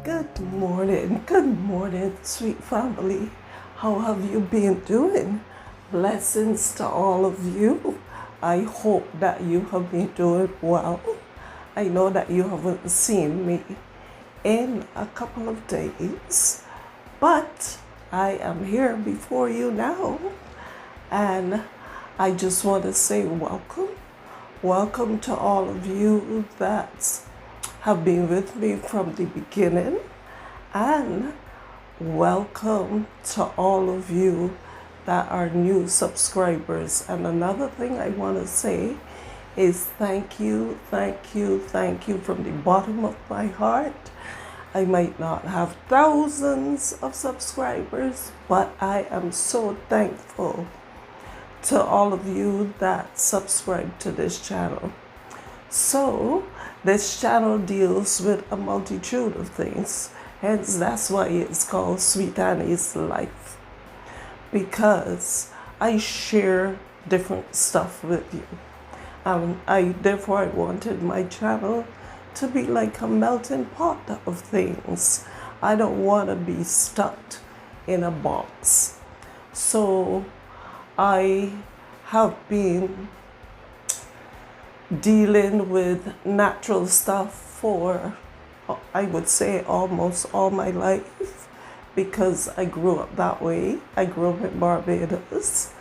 Good morning, sweet family. How have you been doing? Blessings to all of you. I hope that you have been doing well. I know that you haven't seen me in a couple of days, but I am here before you now, and I just want to say welcome. Welcome to all of you that have been with me from the beginning, and welcome to all of you that are new subscribers. And another thing I want to say is thank you from the bottom of my heart. I might not have thousands of subscribers, but I am so thankful to all of you that subscribe to this channel. So this channel deals with a multitude of things, hence that's why it's called Sweet Annie's Life, because I share different stuff with you. Therefore I wanted my channel to be like a melting pot of things. I don't want to be stuck in a box. So I have been dealing with natural stuff for, I would say, almost all my life, because I grew up that way. I grew up in Barbados,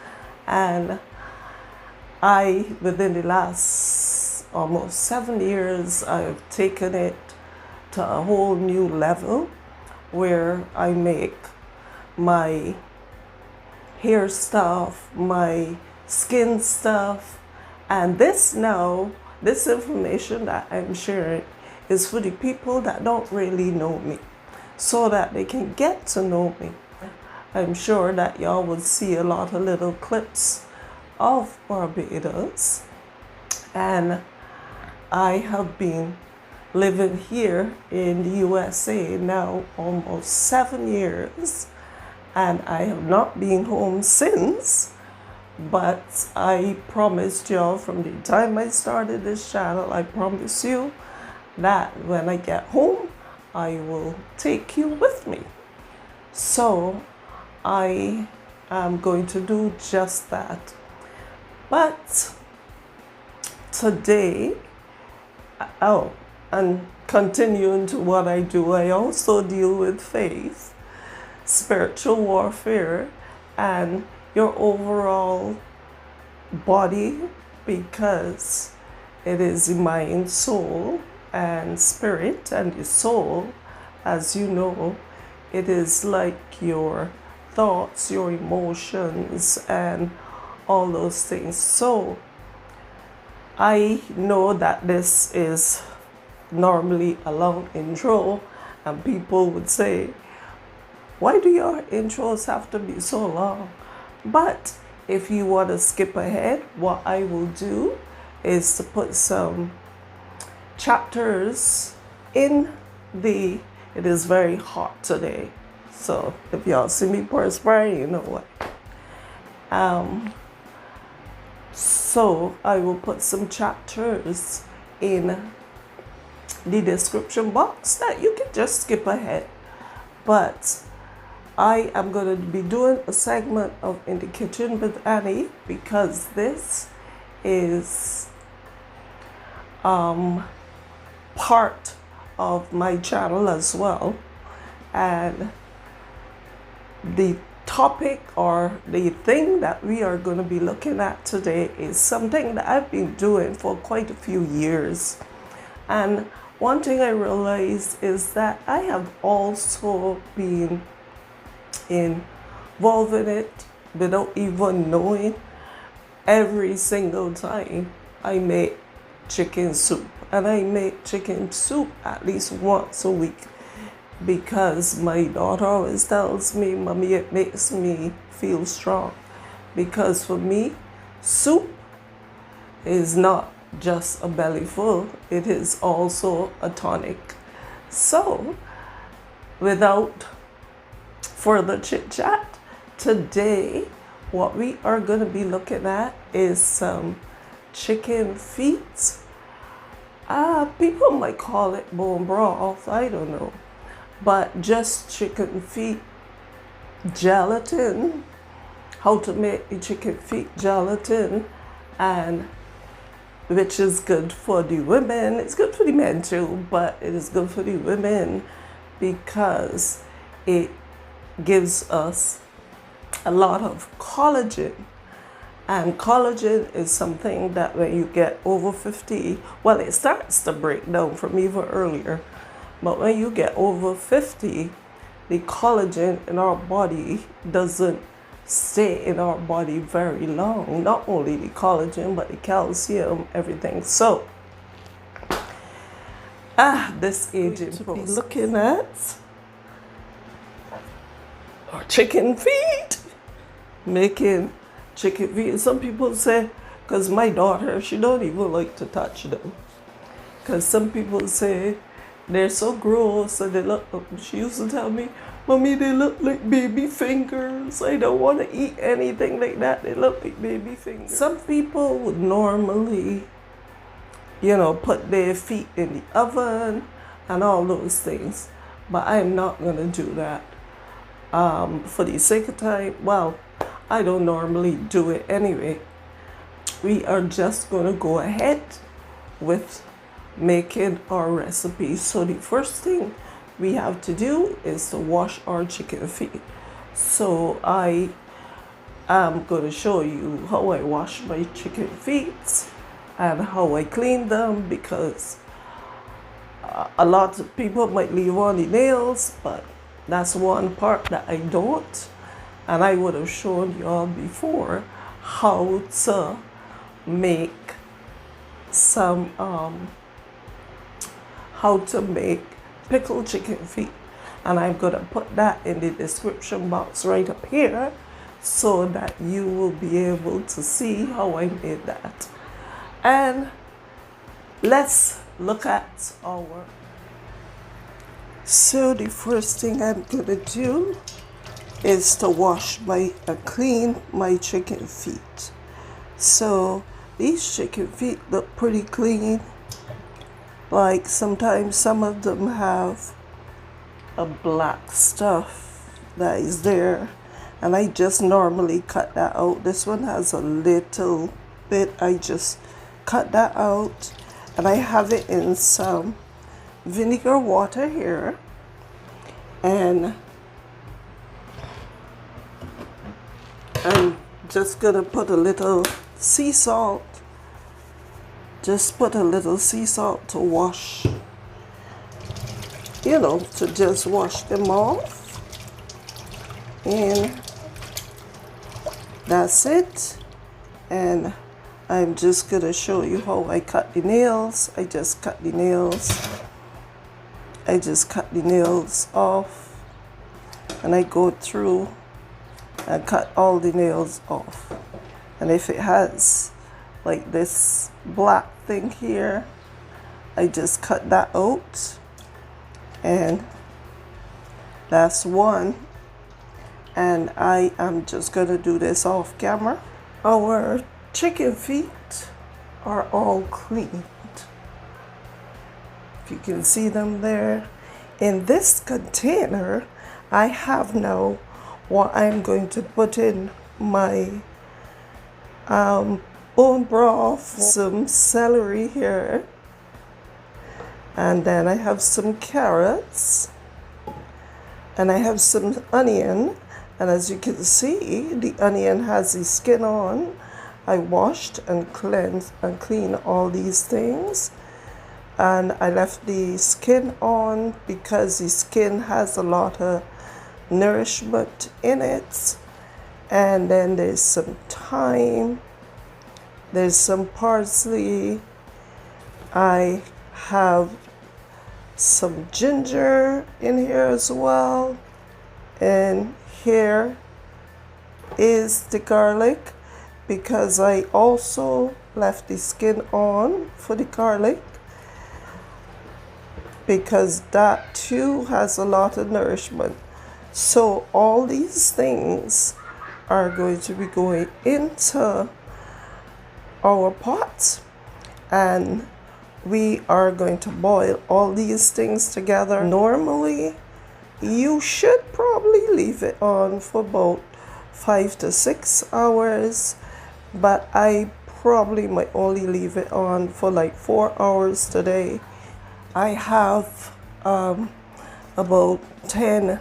and within the last almost 7 years, I've taken it to a whole new level where I make my hair stuff, my skin stuff, and this information that I'm sharing is for the people that don't really know me, so that they can get to know me. I'm sure that y'all will see a lot of little clips of Barbados, and I have been living here in the USA now almost 7 years, and I have not been home since. But I promised y'all from the time I started this channel, I promise you that when I get home, I will take you with me. So I am going to do just that. But today, and continuing to what I do, I also deal with faith, spiritual warfare, and your overall body, because it is the mind, soul, and spirit. And the soul, as you know, it is like your thoughts, your emotions, and all those things. So I know that this is normally a long intro, and people would say, why do your intros have to be so long? But if you want to skip ahead, what I will do is to put some chapters in it is very hot today, so if y'all see me perspiring, you know what. So I will put some chapters in the description box that you can just skip ahead. But I am going to be doing a segment of In the Kitchen with Annie, because this is part of my channel as well. And the topic, or the thing that we are going to be looking at today, is something that I've been doing for quite a few years. And one thing I realized is that I have also been involved in it without even knowing. Every single time I make chicken soup, and I make chicken soup at least once a week, because my daughter always tells me, Mommy, it makes me feel strong. Because for me, soup is not just a belly full, it is also a tonic. So without further chit chat, today what we are going to be looking at is some chicken feet. People might call it bone broth, I don't know. but just chicken feet gelatin, how to make the chicken feet gelatin, and which is good for the women. It's good for the men too, but it is good for the women because it gives us a lot of collagen. And collagen is something that when you get over 50, well, it starts to break down from even earlier, but when you get over 50, the collagen in our body doesn't stay in our body very long. Not only the collagen, but the calcium, everything. So, this aging to be looking at our chicken feet, making chicken feet. Some people say, because my daughter, she don't even like to touch them, because some people say they're so gross and they look, she used to tell me, Mommy, they look like baby fingers. I don't want to eat anything like that. They look like baby fingers. Some people would normally, put their feet in the oven and all those things. But I'm not going to do that. For the sake of time, well, I don't normally do it anyway. We are just going to go ahead with making our recipe. So the first thing we have to do is to wash our chicken feet. So I am going to show you how I wash my chicken feet and how I clean them, because a lot of people might leave on the nails, but that's one part that I don't. And I would have shown you all before how to make some pickled chicken feet, and I'm gonna put that in the description box right up here so that you will be able to see how I made that. And let's look at our. So the first thing I'm gonna do is to clean my chicken feet. So these chicken feet look pretty clean. Like sometimes some of them have a black stuff that is there, and I just normally cut that out. This one has a little bit. I just cut that out, and I have it in some vinegar water here, and I'm just gonna put a little sea salt. Just put a little sea salt to wash, to just wash them off. And that's it. And I'm just going to show you how I cut the nails. I just cut the nails off. And I go through and cut all the nails off. And if it has like this black thing here, I just cut that out. And that's one. And I am just gonna do this off camera. Our chicken feet are all cleaned. If you can see them there. In this container, I have now what I'm going to put in my bone broth, some celery here, and then I have some carrots, and I have some onion. And as you can see, the onion has the skin on. I washed and cleansed and cleaned all these things, and I left the skin on because the skin has a lot of nourishment in it. And then there's some thyme, there's some parsley, I have some ginger in here as well, and here is the garlic, because I also left the skin on for the garlic, because that too has a lot of nourishment. So all these things are going to be going into our pot, and we are going to boil all these things together. Normally You should probably leave it on for about 5 to 6 hours, but I probably might only leave it on for like 4 hours today. I have about 10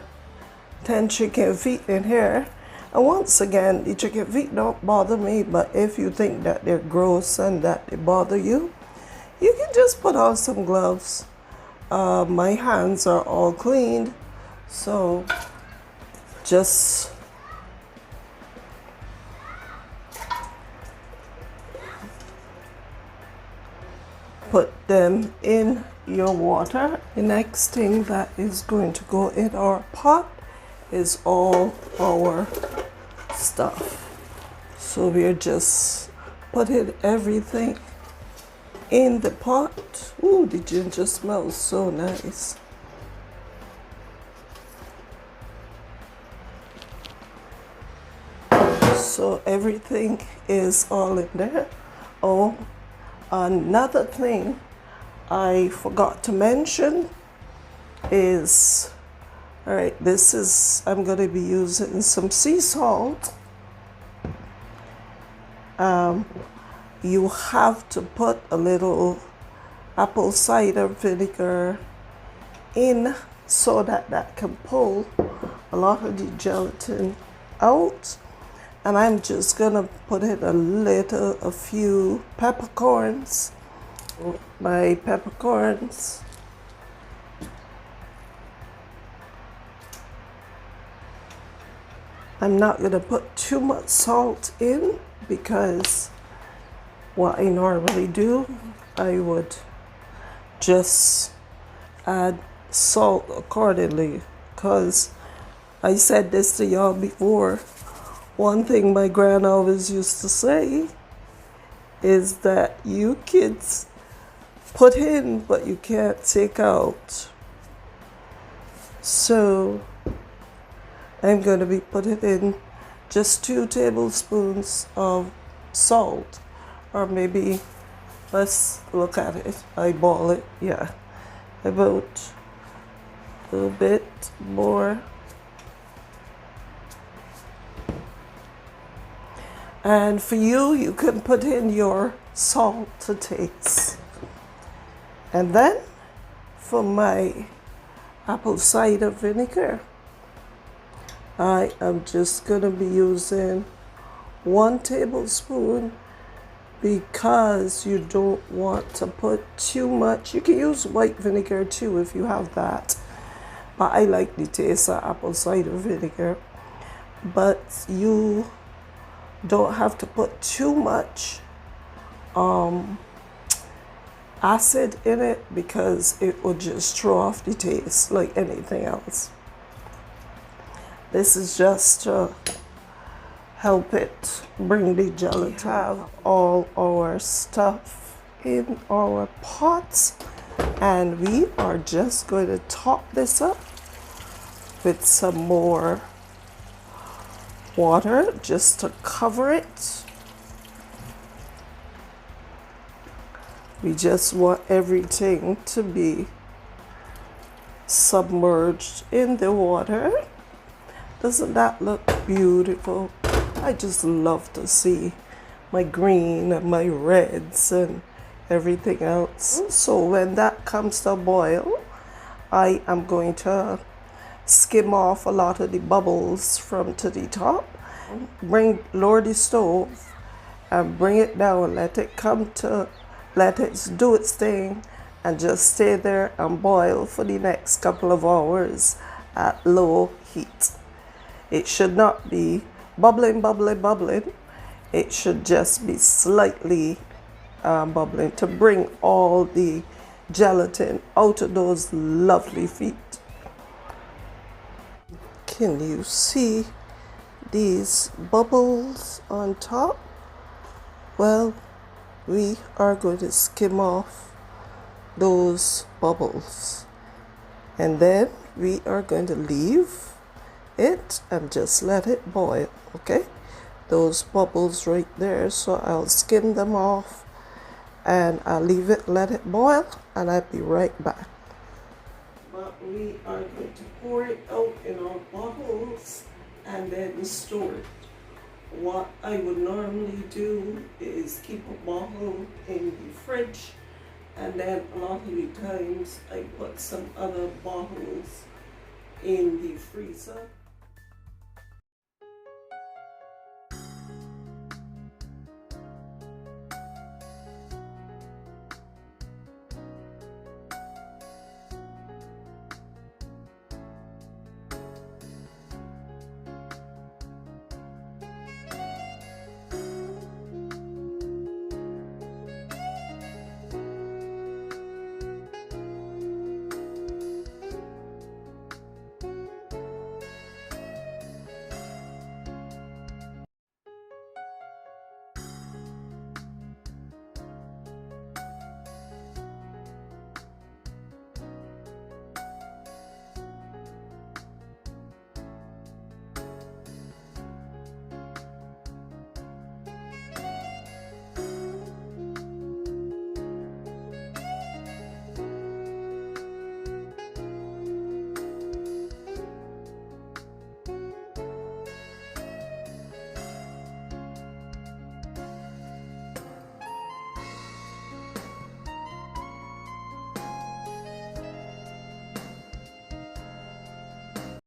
chicken feet in here. And once again, the chicken feet don't bother me, but if you think that they're gross and that they bother you, you can just put on some gloves. My hands are all cleaned, so just put them in your water. The next thing that is going to go in our pot is all our stuff. So we're just putting everything in the pot. Ooh, the ginger smells so nice. So everything is all in there. Oh, another thing I forgot to mention is, all right, this is, I'm going to be using some sea salt. You have to put a little apple cider vinegar in so that that can pull a lot of the gelatin out. And I'm just going to put in a few peppercorns. My peppercorns. I'm not going to put too much salt in because what I normally do, I would just add salt accordingly. Because I said this to y'all before, one thing my grand always used to say is that you kids put in but you can't take out. So I'm going to be putting in just 2 tablespoons of salt, or maybe, let's look at it, eyeball it, yeah, about a little bit more. And for you, you can put in your salt to taste. And then for my apple cider vinegar, I am just going to be using 1 tablespoon because you don't want to put too much. You can use white vinegar too if you have that. But I like the taste of apple cider vinegar. But you don't have to put too much acid in it because it will just throw off the taste like anything else. This is just to help it bring the gelatin. We have all our stuff in our pots, and we are just going to top this up with some more water just to cover it. We just want everything to be submerged in the water. Doesn't that look beautiful? I just love to see my green and my reds and everything else. So when that comes to a boil, I am going to skim off a lot of the bubbles from to the top. Lower the stove and bring it down. Let it do its thing and just stay there and boil for the next couple of hours at low heat. It should not be bubbling. It should just be slightly bubbling to bring all the gelatin out of those lovely feet. Can you see these bubbles on top? Well, we are going to skim off those bubbles, and then we are going to leave it and just let it boil. Okay, those bubbles right there, so I'll skim them off and I'll leave it, let it boil, and I'll be right back. but we are going to pour it out in our bottles and then store it. What I would normally do is keep a bottle in the fridge, and then a lot of the times I put some other bottles in the freezer